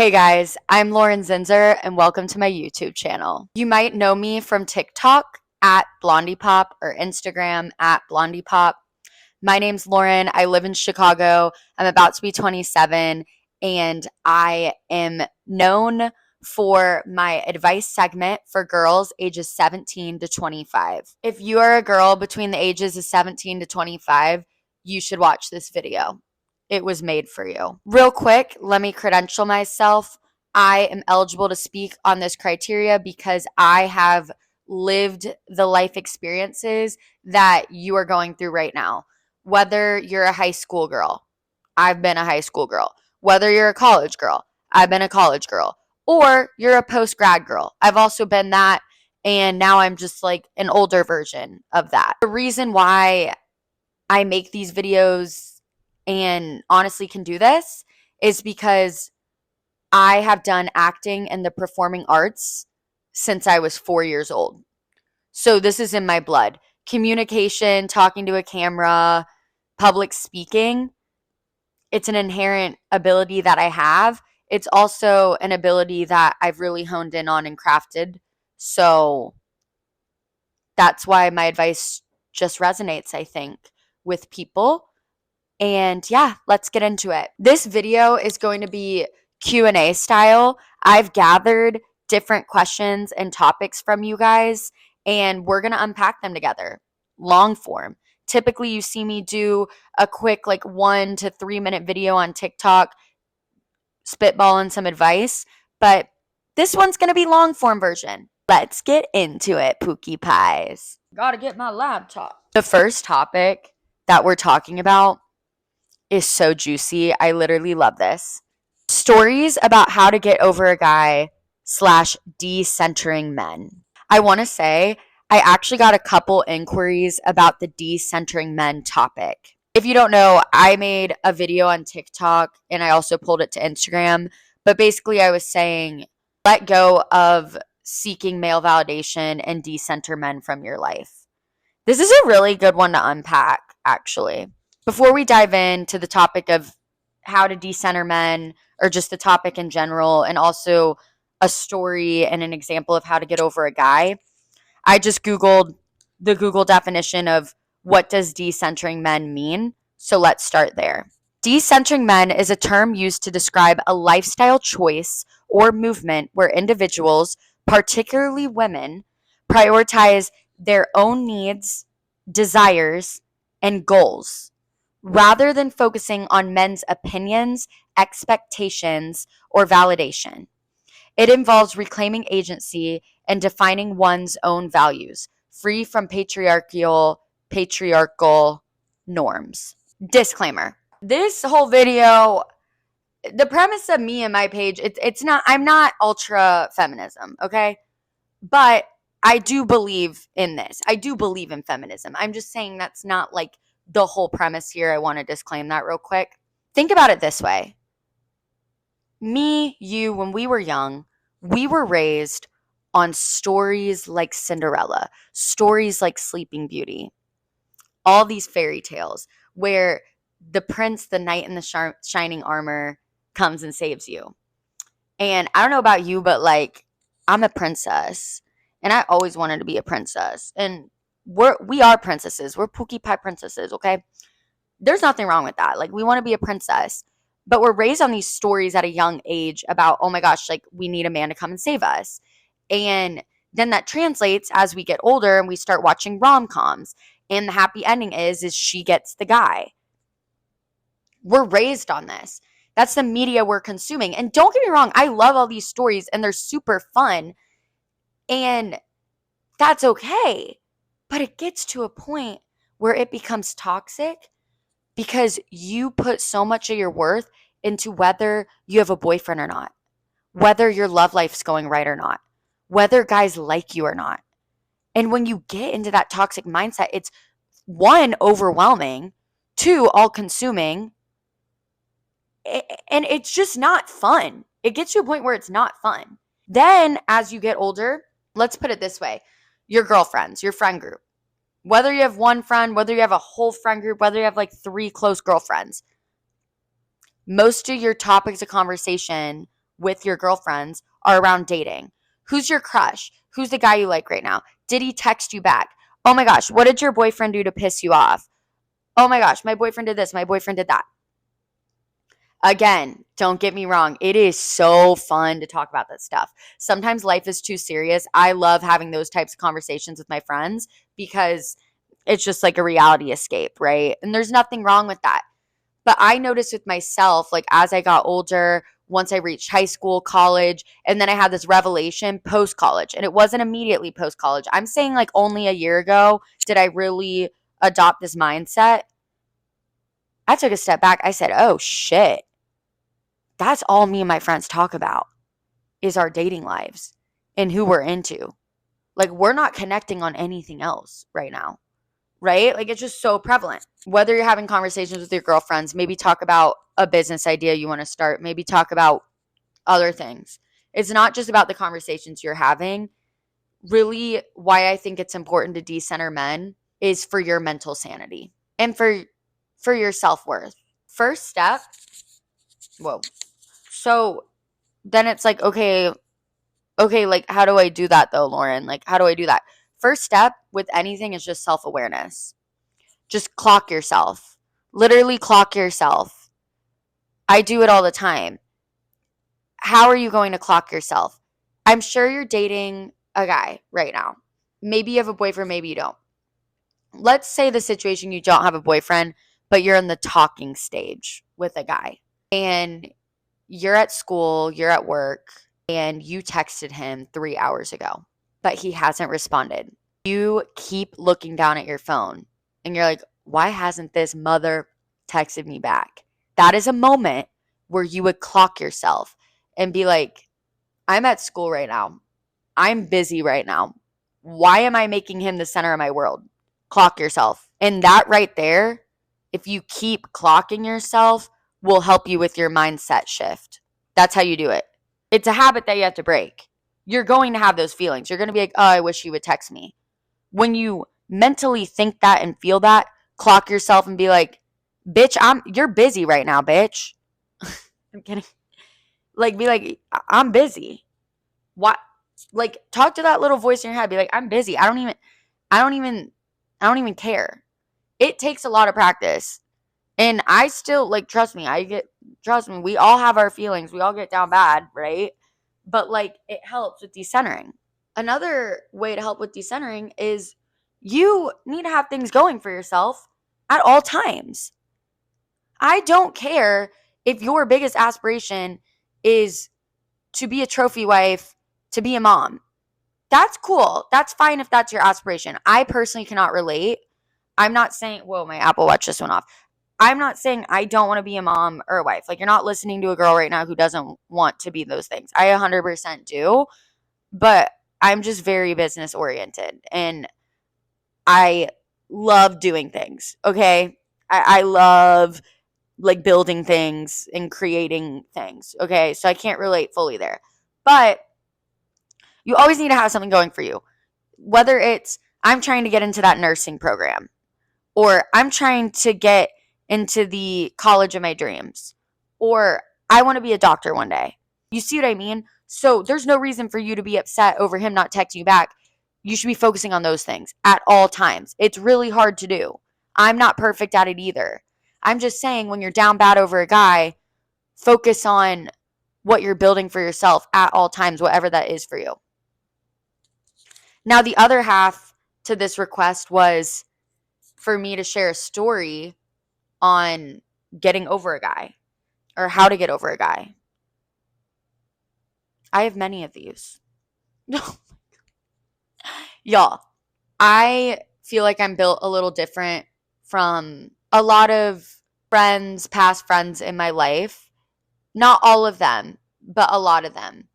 Hey guys, I'm Lauren Zinzer and welcome to my YouTube channel. You might know me from TikTok at BlondiePop or Instagram at BlondiePop. My name's Lauren. I live in Chicago. I'm about to be 27 and I am known for my advice segment for girls ages 17 to 25. If you are a girl between the ages of 17 to 25, you should watch this video. It was made for you. Real quick, let me credential myself. I am eligible to speak on this criteria because I have lived the life experiences that you are going through right now. Whether you're a high school girl, I've been a high school girl. Whether you're a college girl, I've been a college girl. Or you're a post grad girl, I've also been that. And now I'm just like an older version of that. The reason why I make these videos and honestly can do this is because I have done acting and the performing arts since I was 4 years old. So this is in my blood. Communication, talking to a camera, public speaking, it's an inherent ability that I have. It's also an ability that I've really honed in on and crafted. So that's why my advice just resonates, I think, with people. And yeah, let's get into it. This video is going to be Q&A style. I've gathered different questions and topics from you guys, and we're going to unpack them together. Long form. Typically, you see me do a quick, like 1 to 3 minute video on TikTok, spitballing some advice, but this one's going to be long form version. Let's get into it, Pookie Pies. Gotta get my laptop. The first topic that we're talking about is so juicy. I literally love this. Stories about how to get over a guy / decentering men. I want to say I actually got a couple inquiries about the decentering men topic. If you don't know, I made a video on TikTok and I also pulled it to Instagram. But basically, I was saying let go of seeking male validation and decenter men from your life. This is a really good one to unpack, actually. Before we dive into the topic of how to decenter men or just the topic in general and also a story and an example of how to get over a guy, I just Googled the Google definition of what does decentering men mean. So let's start there. Decentering men is a term used to describe a lifestyle choice or movement where individuals, particularly women, prioritize their own needs, desires, and goals rather than focusing on men's opinions, expectations, or validation. It involves reclaiming agency and defining one's own values, free from patriarchal norms. Disclaimer. This whole video, the premise of me and my page, it's not, I'm not ultra feminism, okay? But I do believe in this. I do believe in feminism. I'm just saying that's not like the whole premise here. I want to disclaim that real quick. Think about it this way. Me, you, when we were young, we were raised on stories like Cinderella, stories like Sleeping Beauty, all these fairy tales where the prince, the knight in the shining armor comes and saves you. And I don't know about you, but like I'm a princess and I always wanted to be a princess. And we are princesses. We're Pookie Pie princesses, okay? There's nothing wrong with that. Like we want to be a princess. But we're raised on these stories at a young age about, oh my gosh, like we need a man to come and save us. And then that translates as we get older and we start watching rom-coms. And the happy ending is she gets the guy. We're raised on this. That's the media we're consuming. And don't get me wrong, I love all these stories and they're super fun. And that's okay. But it gets to a point where it becomes toxic because you put so much of your worth into whether you have a boyfriend or not, whether your love life's going right or not, whether guys like you or not. And when you get into that toxic mindset, it's 1, overwhelming, 2, all-consuming, and it's just not fun. It gets to a point where it's not fun. Then as you get older, let's put it this way. Your girlfriends, your friend group, whether you have one friend, whether you have a whole friend group, whether you have like 3 close girlfriends, most of your topics of conversation with your girlfriends are around dating. Who's your crush? Who's the guy you like right now? Did he text you back? Oh my gosh, what did your boyfriend do to piss you off? Oh my gosh, my boyfriend did this, my boyfriend did that. Again, don't get me wrong. It is so fun to talk about that stuff. Sometimes life is too serious. I love having those types of conversations with my friends because it's just like a reality escape, right? And there's nothing wrong with that. But I noticed with myself, like as I got older, once I reached high school, college, and then I had this revelation post college. And it wasn't immediately post college. I'm saying like only a year ago did I really adopt this mindset. I took a step back. I said, oh shit. That's all me and my friends talk about is our dating lives and who we're into. Like we're not connecting on anything else right now, right? Like it's just so prevalent. Whether you're having conversations with your girlfriends, maybe talk about a business idea you want to start, maybe talk about other things. It's not just about the conversations you're having. Really, why I think it's important to decenter men is for your mental sanity and for your self-worth. First step, whoa. So then it's like, okay, like how do I do that though, Lauren? Like how do I do that? First step with anything is just self-awareness. Just clock yourself. Literally clock yourself. I do it all the time. How are you going to clock yourself? I'm sure you're dating a guy right now. Maybe you have a boyfriend, maybe you don't. Let's say the situation you don't have a boyfriend, but you're in the talking stage with a guy. And you're at school, you're at work, and you texted him 3 hours ago, but he hasn't responded. You keep looking down at your phone and you're like, why hasn't this mother texted me back? That is a moment where you would clock yourself and be like, I'm at school right now. I'm busy right now. Why am I making him the center of my world? Clock yourself. And that right there, if you keep clocking yourself, will help you with your mindset shift. That's how you do it. It's a habit that you have to break. You're going to have those feelings. You're going to be like, oh, I wish he would text me. When you mentally think that and feel that, clock yourself and be like, bitch, you're busy right now, bitch. I'm kidding. Like, be like, I'm busy. What? Like, talk to that little voice in your head. Be like, I'm busy. I don't even care. It takes a lot of practice. And I still, like, trust me, we all have our feelings. We all get down bad, right? But, like, it helps with decentering. Another way to help with decentering is you need to have things going for yourself at all times. I don't care if your biggest aspiration is to be a trophy wife, to be a mom. That's cool. That's fine if that's your aspiration. I personally cannot relate. I'm not saying, whoa, my Apple Watch just went off. I'm not saying I don't want to be a mom or a wife. Like, you're not listening to a girl right now who doesn't want to be those things. I 100% do, but I'm just very business oriented and I love doing things. Okay. I love like building things and creating things. Okay. So I can't relate fully there, but you always need to have something going for you. Whether it's I'm trying to get into that nursing program or I'm trying to get into the college of my dreams or I want to be a doctor one day. You see what I mean? So there's no reason for you to be upset over him not texting you back. You should be focusing on those things at all times. It's really hard to do. I'm not perfect at it either. I'm just saying when you're down bad over a guy, focus on what you're building for yourself at all times, whatever that is for you. Now, the other half to this request was for me to share a story on getting over a guy or how to get over a guy. I have many of these. Y'all, I feel like I'm built a little different from a lot of friends, past friends in my life. Not all of them, but a lot of them.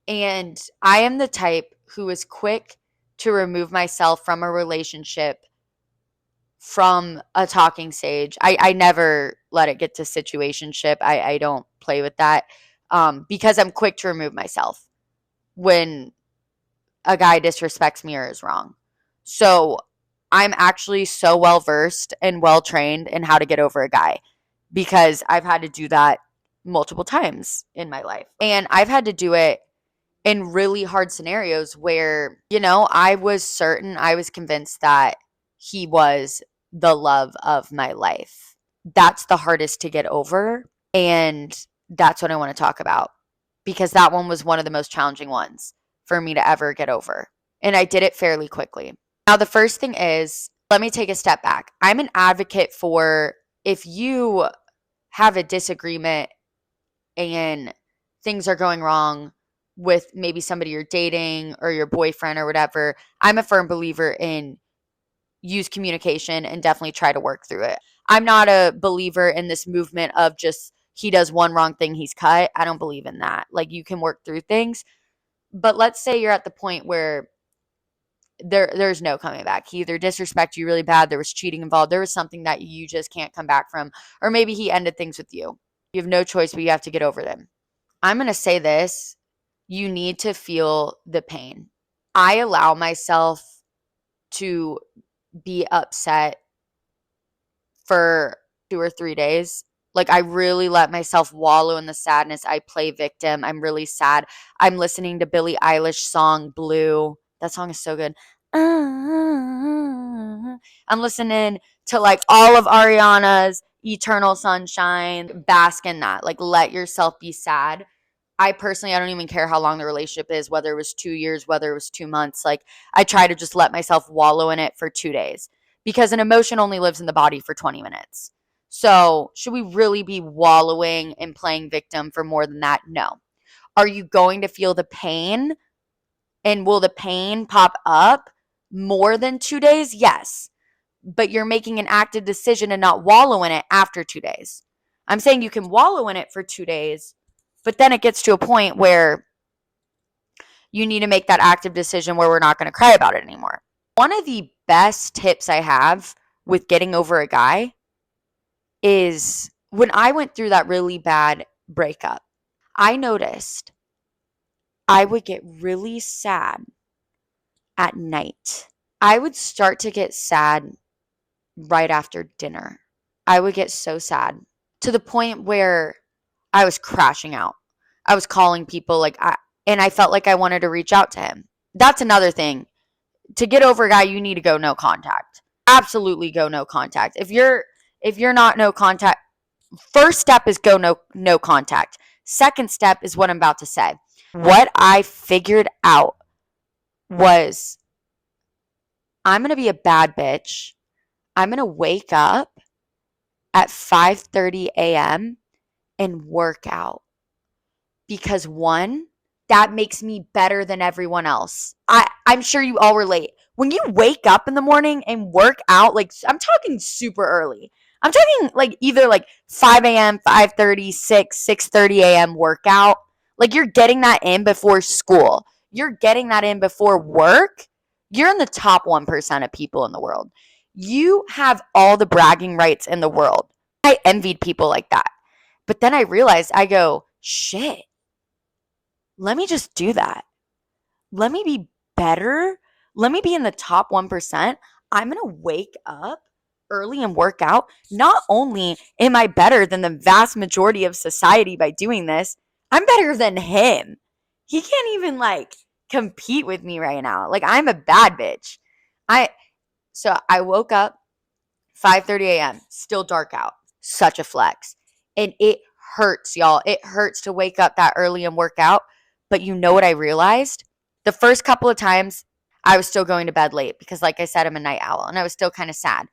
And I am the type who is quick to remove myself from a relationship from a talking stage. I never let it get to situationship. I don't play with that because I'm quick to remove myself when a guy disrespects me or is wrong. So I'm actually so well versed and well trained in how to get over a guy because I've had to do that multiple times in my life. And I've had to do it in really hard scenarios where, I was convinced that he was the love of my life. That's the hardest to get over. And that's what I want to talk about, because that one was one of the most challenging ones for me to ever get over. And I did it fairly quickly. Now, the first thing is, let me take a step back. I'm an advocate for, if you have a disagreement and things are going wrong with maybe somebody you're dating or your boyfriend or whatever, I'm a firm believer in use communication and definitely try to work through it. I'm not a believer in this movement of just, he does one wrong thing, he's cut. I don't believe in that. Like, you can work through things. But let's say you're at the point where there's no coming back. He either disrespected you really bad, there was cheating involved, there was something that you just can't come back from, or maybe he ended things with you. You have no choice, but you have to get over them. I'm going to say this. You need to feel the pain. I allow myself to be upset for 2 or 3 days. Like, I really let myself wallow in the sadness. I play victim. I'm really sad. I'm listening to Billie Eilish song Blue. That song is so good. I'm listening to like all of Ariana's Eternal Sunshine. Bask in that. Like, let yourself be sad. I don't even care how long the relationship is, whether it was 2 years, whether it was 2 months. Like, I try to just let myself wallow in it for 2 days, because an emotion only lives in the body for 20 minutes. So should we really be wallowing and playing victim for more than that? No. Are you going to feel the pain? And will the pain pop up more than 2 days? Yes. But you're making an active decision to not wallow in it after 2 days. I'm saying you can wallow in it for 2 days, but then it gets to a point where you need to make that active decision where we're not going to cry about it anymore. One of the best tips I have with getting over a guy is, when I went through that really bad breakup, I noticed I would get really sad at night. I would start to get sad right after dinner. I would get so sad to the point where I was crashing out. I was calling people and I felt like I wanted to reach out to him. That's another thing. To get over a guy, you need to go no contact. Absolutely go no contact. If you're not no contact, first step is go no contact. Second step is what I'm about to say. What I figured out was, I'm going to be a bad bitch. I'm going to wake up at 5:30 a.m. and work out. Because one, that makes me better than everyone else. I'm sure you all relate. When you wake up in the morning and work out, like, I'm talking super early. I'm talking like either like 5 a.m., 5:30, 6:30 a.m. workout. Like, you're getting that in before school. You're getting that in before work. You're in the top 1% of people in the world. You have all the bragging rights in the world. I envied people like that. But then I realized, I go, shit, let me just do that. Let me be better. Let me be in the top 1%. I'm going to wake up early and work out. Not only am I better than the vast majority of society by doing this, I'm better than him. He can't even like compete with me right now. Like, I'm a bad bitch. So I woke up 5:30 a.m., still dark out. Such a flex. And it hurts, y'all. It hurts to wake up that early and work out. But you know what I realized? The first couple of times, I was still going to bed late because, like I said, I'm a night owl, and I was still kind of sad.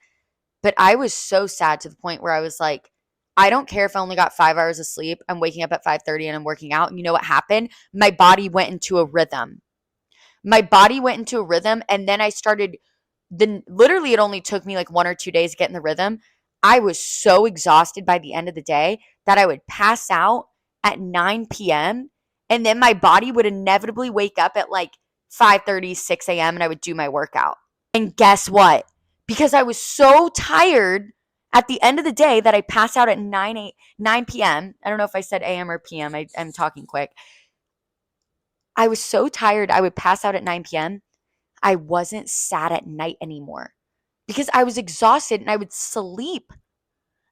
But I was so sad to the point where I was like, I don't care if I only got 5 hours of sleep. I'm waking up at 5:30 and I'm working out. And you know what happened? My body went into a rhythm. And then I started, literally it only took me like 1 or 2 days to get in the rhythm. I was so exhausted by the end of the day that I would pass out at 9 p.m. and then my body would inevitably wake up at like 5:30, 6 a.m. and I would do my workout. And guess what? Because I was so tired at the end of the day that I passed out at 9 p.m. I don't know if I said a.m. or p.m. I'm talking quick. I was so tired, I would pass out at 9 p.m. I wasn't sad at night anymore because I was exhausted and I would sleep.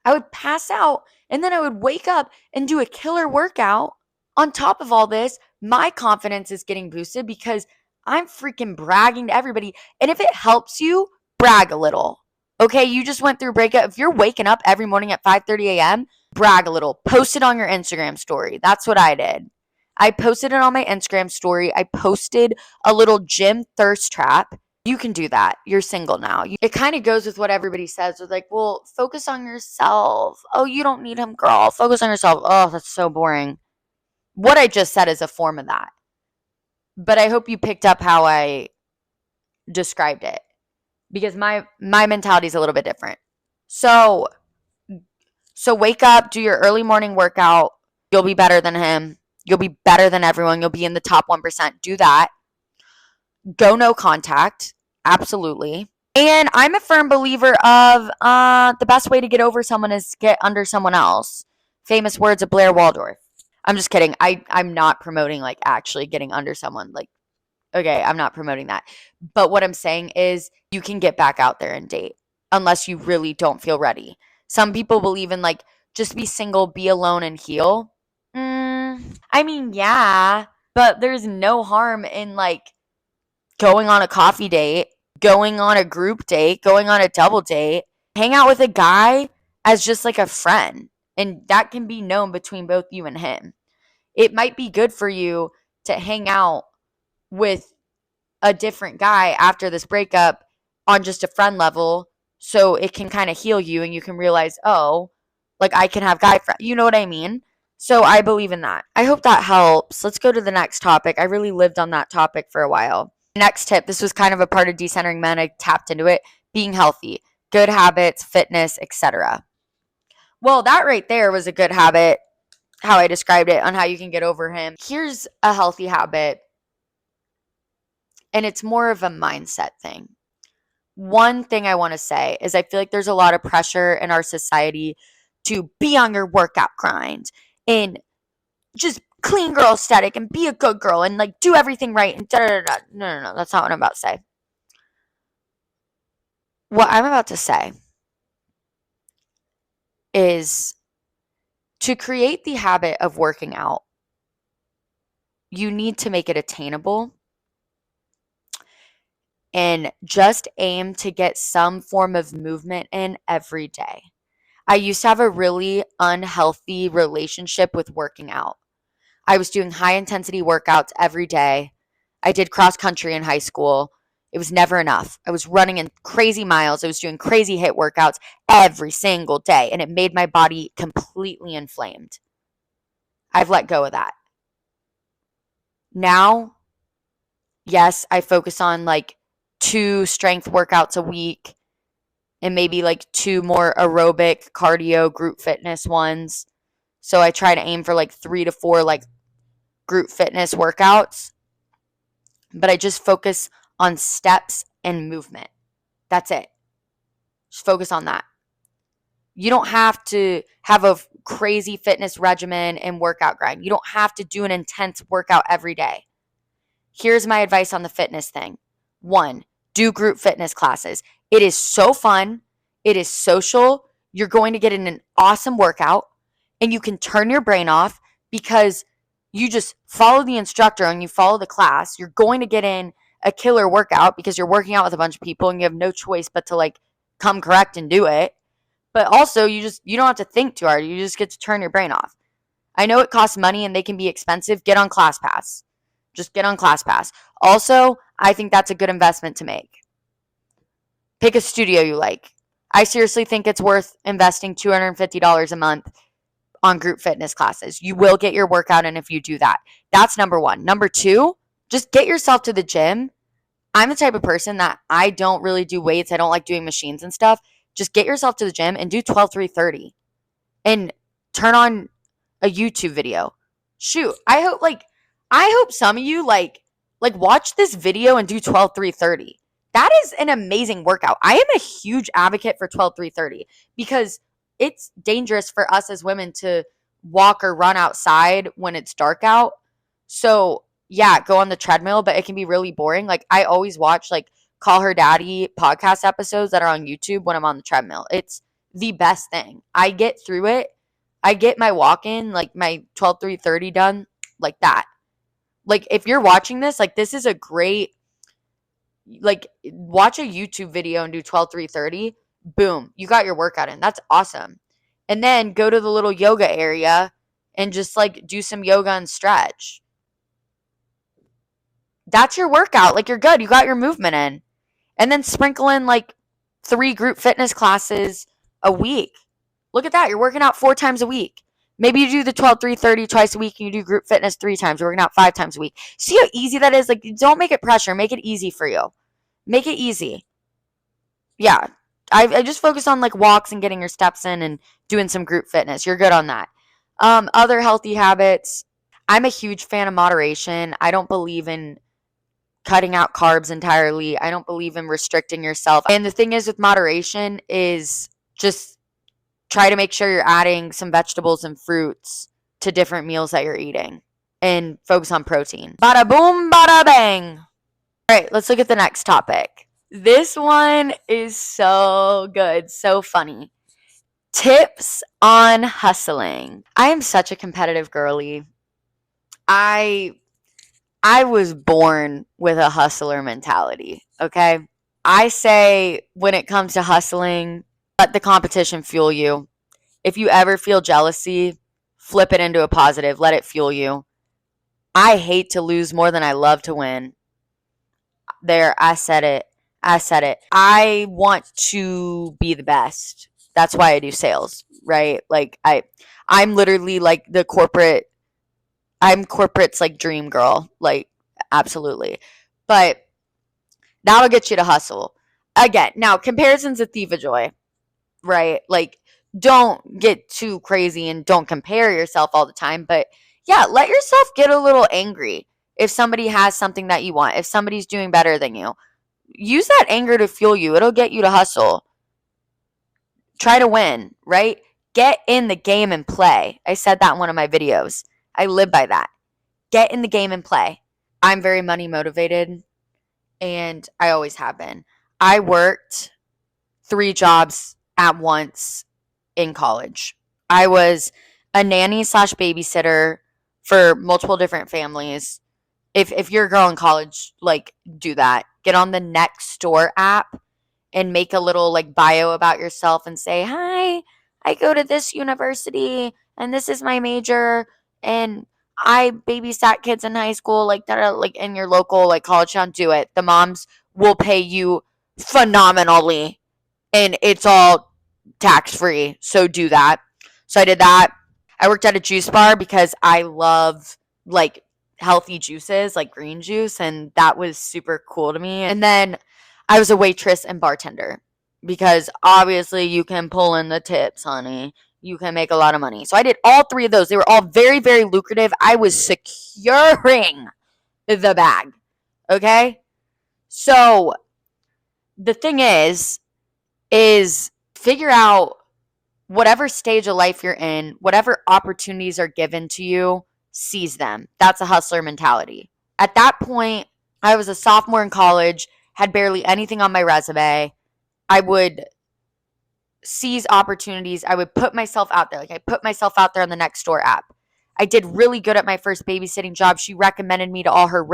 I would pass out and then I would wake up and do a killer workout. On top of all this, my confidence is getting boosted because I'm freaking bragging to everybody. And if it helps you, brag a little. Okay, you just went through a breakup. If you're waking up every morning at 5:30 a.m., brag a little. Post it on your Instagram story. That's what I did. I posted it on my Instagram story. I posted a little gym thirst trap. You can do that. You're single now. It kind of goes with what everybody says. It's like, well, focus on yourself. Oh, you don't need him, girl. Focus on yourself. Oh, that's so boring. What I just said is a form of that. But I hope you picked up how I described it because my mentality is a little bit different. So wake up, do your early morning workout. You'll be better than him. You'll be better than everyone. You'll be in the top 1%. Do that. Go no contact. Absolutely. And I'm a firm believer of the best way to get over someone is get under someone else. Famous words of Blair Waldorf. I'm just kidding. I'm not promoting like actually getting under someone. Like, okay, I'm not promoting that. But what I'm saying is you can get back out there and date unless you really don't feel ready. Some people believe in like just be single, be alone, and heal. I mean, yeah, but there's no harm in like going on a coffee date, going on a group date, going on a double date, hang out with a guy as just like a friend. And that can be known between both you and him. It might be good for you to hang out with a different guy after this breakup on just a friend level so it can kind of heal you and you can realize, oh, like I can have guy friends. You know what I mean? So I believe in that. I hope that helps. Let's go to the next topic. I really lived on that topic for a while. Next tip, this was kind of a part of Decentering Men. I tapped into it. Being healthy, good habits, fitness, etc. Well, that right there was a good habit, how I described it on how you can get over him. Here's a healthy habit, and it's more of a mindset thing. One thing I want to say is I feel like there's a lot of pressure in our society to be on your workout grind and just clean girl aesthetic and be a good girl and like do everything right and da da da. No. That's not what I'm about to say. What I'm about to say is to create the habit of working out, you need to make it attainable and just aim to get some form of movement in every day. I used to have a really unhealthy relationship with working out. I was doing high intensity workouts every day. I did cross country in high school. It was never enough. I was running in crazy miles. I was doing crazy HIIT workouts every single day, and it made my body completely inflamed. I've let go of that. Now, yes, I focus on like 2 strength workouts a week and maybe like 2 more aerobic cardio group fitness ones. So I try to aim for like 3 to 4 like group fitness workouts. But I just focus on steps and movement. That's it. Just focus on that. You don't have to have a crazy fitness regimen and workout grind. You don't have to do an intense workout every day. Here's my advice on the fitness thing. 1, do group fitness classes. It is so fun. It is social. You're going to get in an awesome workout and you can turn your brain off because you just follow the instructor and you follow the class. You're going to get in a killer workout because you're working out with a bunch of people and you have no choice but to like come correct and do it. But also you don't have to think too hard. You just get to turn your brain off. I know it costs money and they can be expensive. Get on ClassPass. Just get on ClassPass. Also, I think that's a good investment to make. Pick a studio you like. I seriously think it's worth investing $250 a month on group fitness classes. You will get your workout in if you do that. That's number 1. Number 2, just get yourself to the gym. I'm the type of person that I don't really do weights. I don't like doing machines and stuff. Just get yourself to the gym and do 12-3-30 and turn on a YouTube video. Shoot, I hope some of you like watch this video and do 12-3-30. That is an amazing workout. I am a huge advocate for 12-3-30 because it's dangerous for us as women to walk or run outside when it's dark out. So yeah, go on the treadmill, but it can be really boring. Like I always watch like Call Her Daddy podcast episodes that are on YouTube when I'm on the treadmill. It's the best thing. I get through it. I get my walk in, like my 12-3-30 done like that. Like if you're watching this, like this is a great, like watch a YouTube video and do 12-3-30. Boom, you got your workout in. That's awesome. And then go to the little yoga area and just like do some yoga and stretch. That's your workout. Like you're good. You got your movement in. And then sprinkle in like 3 group fitness classes a week. Look at that. You're working out 4 times a week. Maybe you do the 12-3-30 twice a week and you do group fitness 3 times. You're working out 5 times a week. See how easy that is? Like, don't make it pressure. Make it easy for you. Make it easy. Yeah. I just focus on like walks and getting your steps in and doing some group fitness. You're good on that. Other healthy habits. I'm a huge fan of moderation. I don't believe in cutting out carbs entirely. I don't believe in restricting yourself. And the thing is with moderation is just try to make sure you're adding some vegetables and fruits to different meals that you're eating and focus on protein. Bada boom, bada bang. All right, let's look at the next topic. This one is so good, so funny. Tips on hustling. I am such a competitive girly. I was born with a hustler mentality, okay? I say when it comes to hustling, let the competition fuel you. If you ever feel jealousy, flip it into a positive. Let it fuel you. I hate to lose more than I love to win. There, I said it. I want to be the best. That's why I do sales, right? Like I'm literally like I'm corporate's like dream girl, like absolutely. But that'll get you to hustle. Again, now comparison's a thief of joy, right? Like don't get too crazy and don't compare yourself all the time, but yeah, let yourself get a little angry if somebody has something that you want, if somebody's doing better than you. Use that anger to fuel you. It'll get you to hustle. Try to win, right? Get in the game and play. I said that in one of my videos. I live by that. Get in the game and play. I'm very money motivated, and I always have been. I worked 3 jobs at once in college. I was a nanny / babysitter for multiple different families. If you're a girl in college, like do that. Get on the Nextdoor app and make a little like bio about yourself and say, "Hi, I go to this university and this is my major and I babysat kids in high school," like that, like in your local like college town. Do it. The moms will pay you phenomenally and it's all tax free. So do that. So I did that. I worked at a juice bar because I love like healthy juices, like green juice, and that was super cool to me. And then I was a waitress and bartender because obviously you can pull in the tips, honey. You can make a lot of money. So I did all 3 of those. They were all very, very lucrative. I was securing the bag. Okay? So the thing is figure out whatever stage of life you're in, whatever opportunities are given to you, seize them. That's a hustler mentality. At that point, I was a sophomore in college, had barely anything on my resume. I would seize opportunities. I would put myself out there. Like I put myself out there on the Nextdoor app. I did really good at my first babysitting job. She recommended me to all her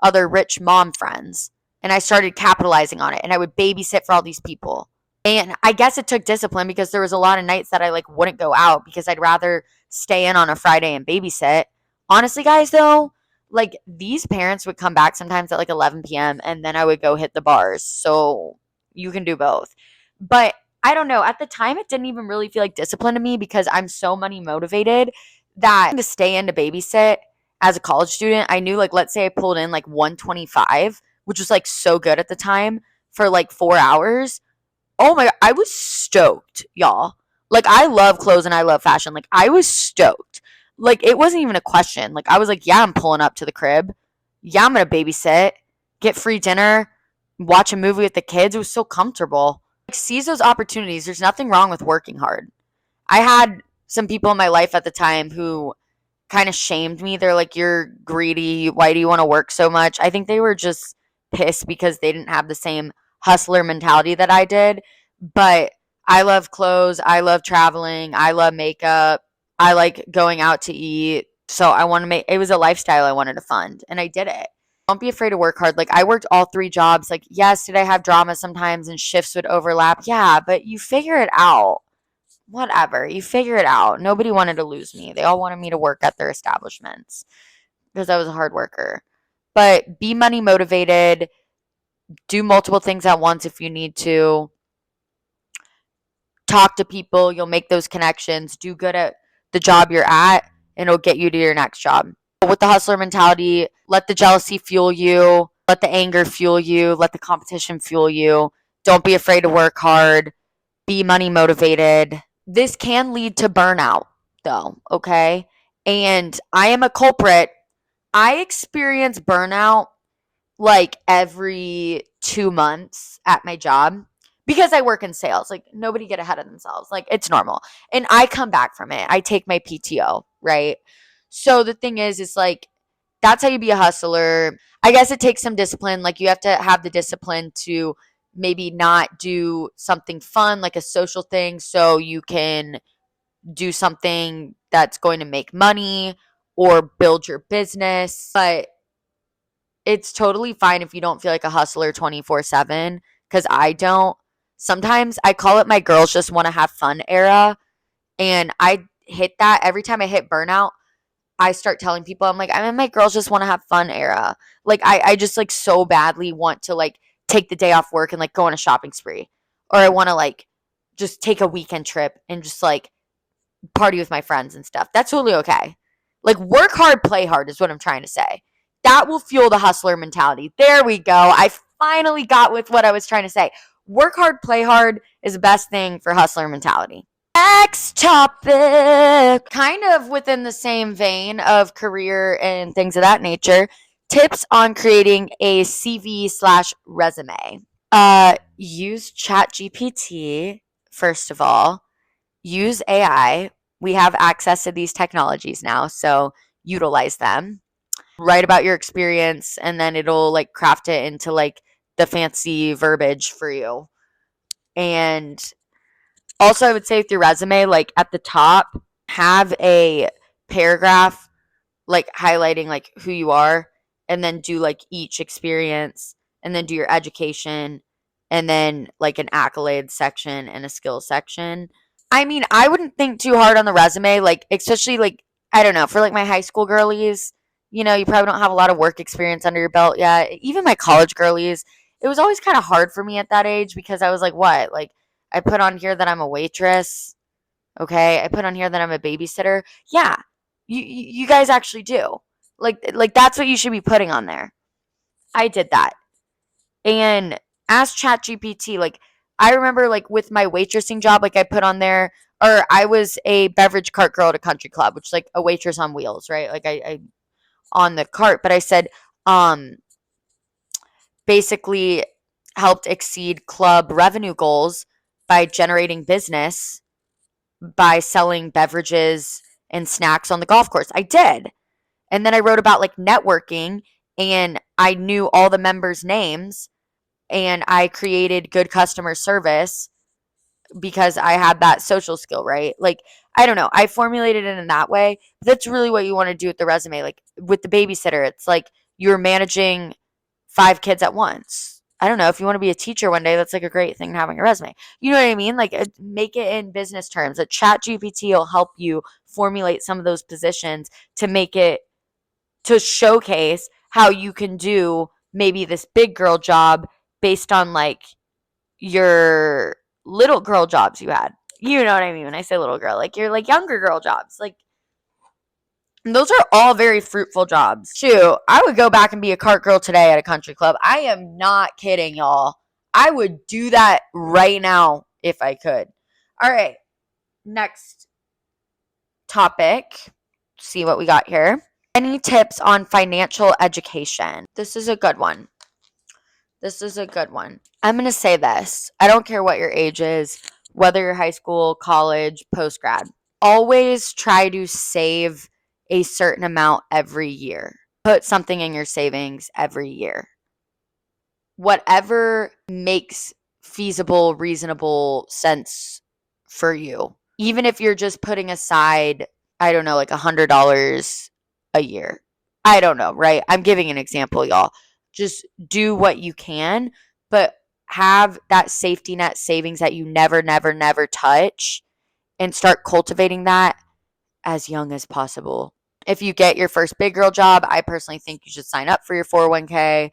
other rich mom friends. And I started capitalizing on it. And I would babysit for all these people. And I guess it took discipline because there was a lot of nights that I like wouldn't go out because I'd rather stay in on a Friday and babysit. Honestly, guys, though, like these parents would come back sometimes at like 11 p.m. and then I would go hit the bars. So you can do both. But I don't know. At the time, it didn't even really feel like discipline to me because I'm so money motivated that to stay in to babysit as a college student, I knew like, let's say I pulled in like 125, which was like so good at the time for like 4 hours. Oh my God, I was stoked, y'all. Like, I love clothes and I love fashion. Like, I was stoked. Like, it wasn't even a question. Like, I was like, yeah, I'm pulling up to the crib. Yeah, I'm going to babysit, get free dinner, watch a movie with the kids. It was so comfortable. Like, seize those opportunities. There's nothing wrong with working hard. I had some people in my life at the time who kind of shamed me. They're like, you're greedy. Why do you want to work so much? I think they were just pissed because they didn't have the same hustler mentality that I did. But I love clothes. I love traveling. I love makeup. I like going out to eat. So I want to make it was a lifestyle I wanted to fund, and I did it. Don't be afraid to work hard. Like, I worked all three jobs. Like, yes, did I have drama sometimes and shifts would overlap? Yeah, but you figure it out. Whatever. You figure it out. Nobody wanted to lose me. They all wanted me to work at their establishments because I was a hard worker. But be money motivated. Do multiple things at once if you need to. Talk to people. You'll make those connections. Do good at the job you're at, and it'll get you to your next job. With the hustler mentality, let the jealousy fuel you. Let the anger fuel you. Let the competition fuel you. Don't be afraid to work hard. Be money motivated. This can lead to burnout, though, okay? And I am a culprit. I experience burnout like every 2 months at my job because I work in sales. Like, nobody get ahead of themselves. Like, it's normal. And I come back from it. I take my PTO, right? So the thing is like, that's how you be a hustler. I guess it takes some discipline. Like, you have to have the discipline to maybe not do something fun, like a social thing, so you can do something that's going to make money or build your business. But it's totally fine if you don't feel like a hustler 24/7, because I don't. Sometimes I call it my girls just want to have fun era. And I hit that every time I hit burnout. I start telling people, I'm like, I'm in my girls just want to have fun era. Like, I just like so badly want to like take the day off work and like go on a shopping spree. Or I want to like just take a weekend trip and just like party with my friends and stuff. That's totally okay. Like, work hard, play hard is what I'm trying to say. That will fuel the hustler mentality. There we go. I finally got with what I was trying to say. Work hard, play hard is the best thing for hustler mentality. Next topic, kind of within the same vein of career and things of that nature, tips on creating a CV/resume. Use ChatGPT, first of all. Use AI. We have access to these technologies now, so utilize them. Write about your experience, and then it'll like craft it into like the fancy verbiage for you. And also, I would say with your resume, like at the top, have a paragraph like highlighting like who you are, and then do like each experience, and then do your education, and then like an accolade section and a skill section. I mean, I wouldn't think too hard on the resume, like, especially like, I don't know, for like my high school girlies, you probably don't have a lot of work experience under your belt yet. Even my college girlies, it was always kind of hard for me at that age because I was like, what? Like, I put on here that I'm a waitress. Okay. I put on here that I'm a babysitter. Yeah. You guys actually do. Like that's what you should be putting on there. I did that. And ask ChatGPT, like, I remember like with my waitressing job, like I put on there, or I was a beverage cart girl at a country club, which is like a waitress on wheels, right? Like I on the cart, but I said, um, basically helped exceed club revenue goals by generating business by selling beverages and snacks on the golf course. I did. And then I wrote about like networking, and I knew all the members' names, and I created good customer service because I had that social skill, right? Like, I don't know. I formulated it in that way. But that's really what you want to do with the resume. Like with the babysitter, it's like you're managing 5 kids at once. I don't know. If you want to be a teacher one day, that's like a great thing to have on your resume. You know what I mean? Like, make it in business terms. A chat GPT will help you formulate some of those positions to make it, to showcase how you can do maybe this big girl job based on like your little girl jobs you had. You know what I mean when I say little girl, like your like younger girl jobs. Like, those are all very fruitful jobs. Shoot, I would go back and be a cart girl today at a country club. I am not kidding, y'all. I would do that right now if I could. All right, next topic. See what we got here. Any tips on financial education? This is a good one. I'm going to say this. I don't care what your age is, whether you're high school, college, post grad. Always try to save a certain amount every year. Put something in your savings every year. Whatever makes feasible, reasonable sense for you. Even if you're just putting aside, I don't know, like $100 a year. I don't know, right? I'm giving an example, y'all. Just do what you can, but have that safety net savings that you never, never, never touch and start cultivating that as young as possible. If you get your first big girl job, I personally think you should sign up for your 401k.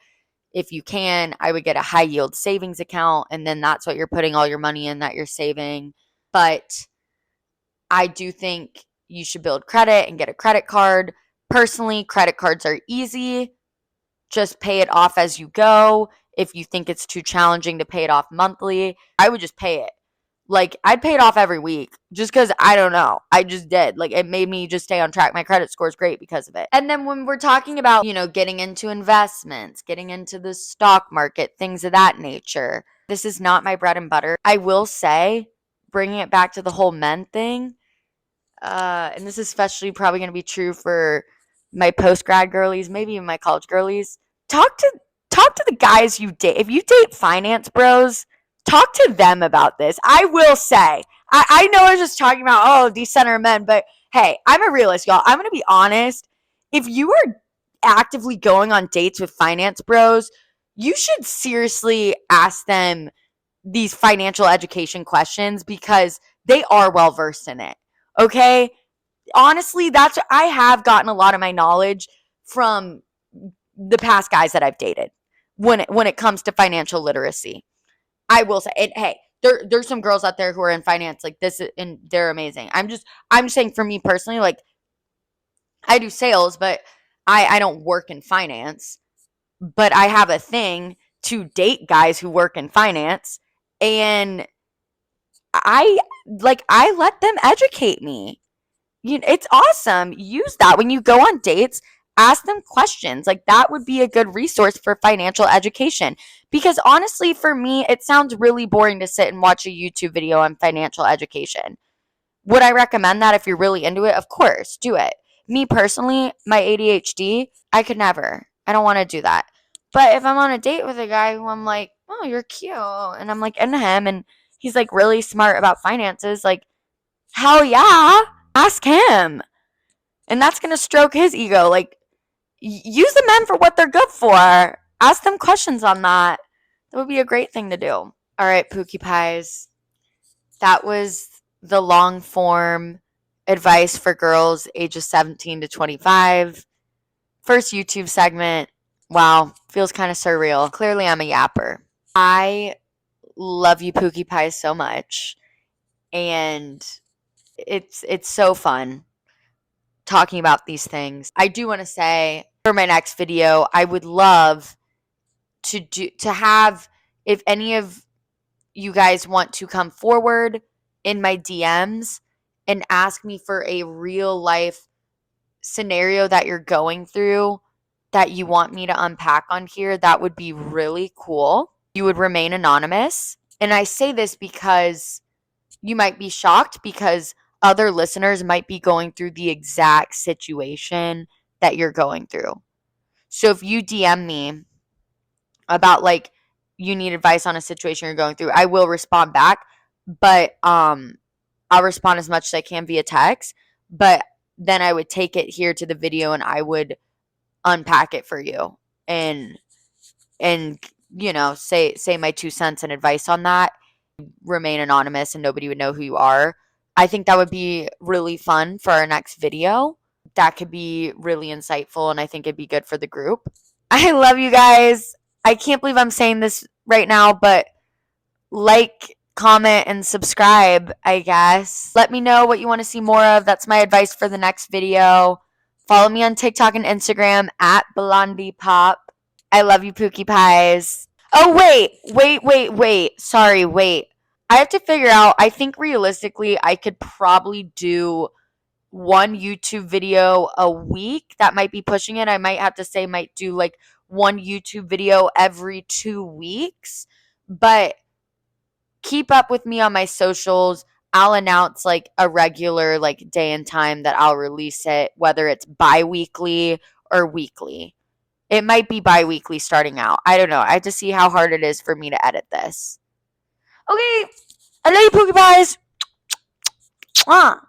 If you can, I would get a high yield savings account, and then that's what you're putting all your money in that you're saving. But I do think you should build credit and get a credit card. Personally, credit cards are easy. Just pay it off as you go. If you think it's too challenging to pay it off monthly, I would just pay it. Like, I'd pay it off every week just because I don't know. I just did. Like, it made me just stay on track. My credit score is great because of it. And then when we're talking about, getting into investments, getting into the stock market, things of that nature, this is not my bread and butter. I will say, bringing it back to the whole men thing, and this is especially probably going to be true for my post-grad girlies, maybe even my college girlies. Talk to the guys you date. If you date finance bros, talk to them about this. I will say, I know I was just talking about, decenter men, but hey, I'm a realist, y'all. I'm going to be honest. If you are actively going on dates with finance bros, you should seriously ask them these financial education questions because they are well versed in it. Okay? Honestly, I have gotten a lot of my knowledge from the past guys that I've dated when it comes to financial literacy. I will say, and hey, there's some girls out there who are in finance like this, and they're amazing. I'm just saying, for me personally, like, I do sales, but I don't work in finance. But I have a thing to date guys who work in finance, and I let them educate me. It's awesome. Use that when you go on dates. Ask them questions. Like, that would be a good resource for financial education. Because honestly, for me, it sounds really boring to sit and watch a YouTube video on financial education. Would I recommend that if you're really into it? Of course, do it. Me personally, my ADHD, I could never. I don't want to do that. But if I'm on a date with a guy who I'm like, oh, you're cute, and I'm like into him, and he's like really smart about finances, like, hell yeah, ask him. And that's going to stroke his ego. Like, use the men for what they're good for. Ask them questions on that. That would be a great thing to do. All right, Pookie Pies. That was the long form advice for girls ages 17 to 25. First YouTube segment. Wow, feels kind of surreal. Clearly, I'm a yapper. I love you, Pookie Pies, so much. And it's so fun talking about these things. I do want to say, for my next video, I would love to have, if any of you guys want to come forward in my DMs and ask me for a real life scenario that you're going through that you want me to unpack on here, that would be really cool. You would remain anonymous. And I say this because you might be shocked, because other listeners might be going through the exact situation that you're going through. So if you DM me about, like, you need advice on a situation you're going through, I will respond back, but I'll respond as much as I can via text, but then I would take it here to the video and I would unpack it for you and say my 2 cents and advice on that. Remain anonymous and nobody would know who you are. I think that would be really fun for our next video. That could be really insightful, and I think it'd be good for the group. I love you guys. I can't believe I'm saying this right now, but like, comment, and subscribe, I guess. Let me know what you want to see more of. That's my advice for the next video. Follow me on TikTok and Instagram at blondiepop. I love you, Pookie Pies. Oh, wait. Sorry, wait. I have to figure out, I think realistically, I could probably do one YouTube video a week. That might be pushing it. I might have to say, might do like one YouTube video every 2 weeks. But keep up with me on my socials. I'll announce like a regular like day and time that I'll release it, whether it's bi-weekly or weekly. It might be bi-weekly starting out. I don't know. I have to see how hard it is for me to edit this. Okay, I love you, Pookie Pies. Mwah.